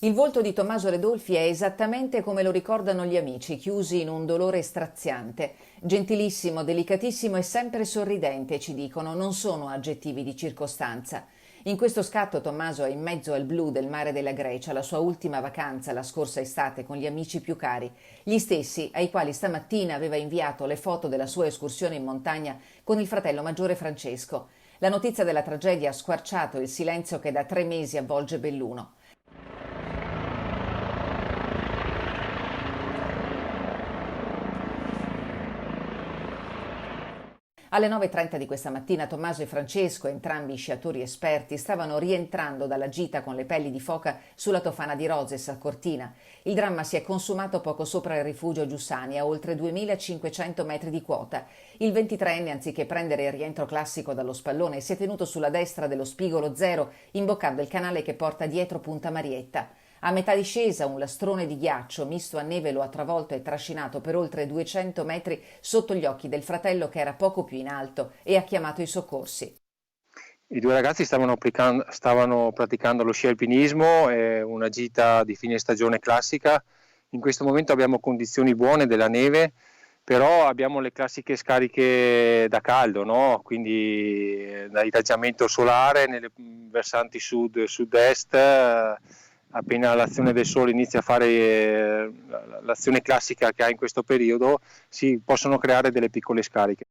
Il volto di Tommaso Redolfi è esattamente come lo ricordano gli amici, chiusi in un dolore straziante. Gentilissimo, delicatissimo e sempre sorridente, ci dicono, non sono aggettivi di circostanza. In questo scatto Tommaso è in mezzo al blu del mare della Grecia, la sua ultima vacanza la scorsa estate con gli amici più cari, gli stessi ai quali stamattina aveva inviato le foto della sua escursione in montagna con il fratello maggiore Francesco. La notizia della tragedia ha squarciato il silenzio che da 3 mesi avvolge Belluno. Alle 9:30 di questa mattina Tommaso e Francesco, entrambi sciatori esperti, stavano rientrando dalla gita con le pelli di foca sulla Tofana di Roses a Cortina. Il dramma si è consumato poco sopra il rifugio Giussani, a oltre 2500 metri di quota. Il 23enne, anziché prendere il rientro classico dallo spallone, si è tenuto sulla destra dello spigolo zero, imboccando il canale che porta dietro Punta Marietta. A metà discesa un lastrone di ghiaccio misto a neve lo ha travolto e trascinato per oltre 200 metri sotto gli occhi del fratello che era poco più in alto e ha chiamato i soccorsi. I due ragazzi stavano praticando lo sci alpinismo, una gita di fine stagione classica. In questo momento abbiamo condizioni buone della neve, però abbiamo le classiche scariche da caldo, no? Quindi da irraggiamento solare nelle versanti sud-est. Appena l'azione del sole inizia a fare l'azione classica che ha in questo periodo, si possono creare delle piccole scariche.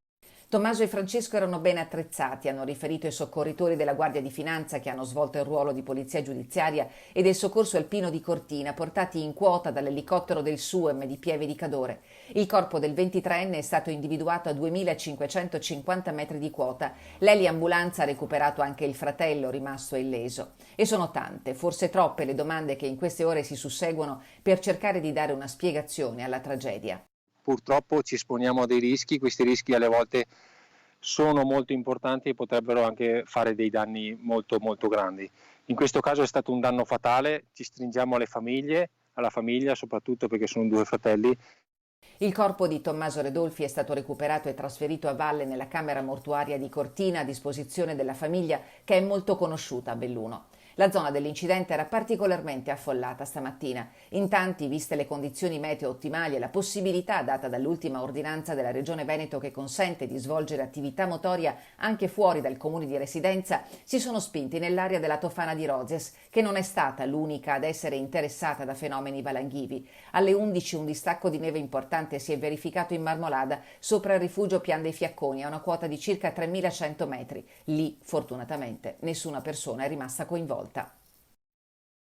Tommaso e Francesco erano ben attrezzati, hanno riferito i soccorritori della Guardia di Finanza che hanno svolto il ruolo di polizia giudiziaria e del soccorso alpino di Cortina, portati in quota dall'elicottero del SUEM di Pieve di Cadore. Il corpo del 23enne è stato individuato a 2550 metri di quota. L'eliambulanza ha recuperato anche il fratello, rimasto illeso. E sono tante, forse troppe, le domande che in queste ore si susseguono per cercare di dare una spiegazione alla tragedia. Purtroppo ci esponiamo a dei rischi, questi rischi alle volte sono molto importanti e potrebbero anche fare dei danni molto molto grandi. In questo caso è stato un danno fatale, ci stringiamo alla famiglia soprattutto perché sono due fratelli. Il corpo di Tommaso Redolfi è stato recuperato e trasferito a valle nella camera mortuaria di Cortina a disposizione della famiglia che è molto conosciuta a Belluno. La zona dell'incidente era particolarmente affollata stamattina. In tanti, viste le condizioni meteo ottimali e la possibilità data dall'ultima ordinanza della Regione Veneto che consente di svolgere attività motoria anche fuori dal comune di residenza, si sono spinti nell'area della Tofana di Roses, che non è stata l'unica ad essere interessata da fenomeni valanghivi. Alle 11 un distacco di neve importante si è verificato in Marmolada, sopra il rifugio Pian dei Fiacconi, a una quota di circa 3100 metri. Lì, fortunatamente, nessuna persona è rimasta coinvolta.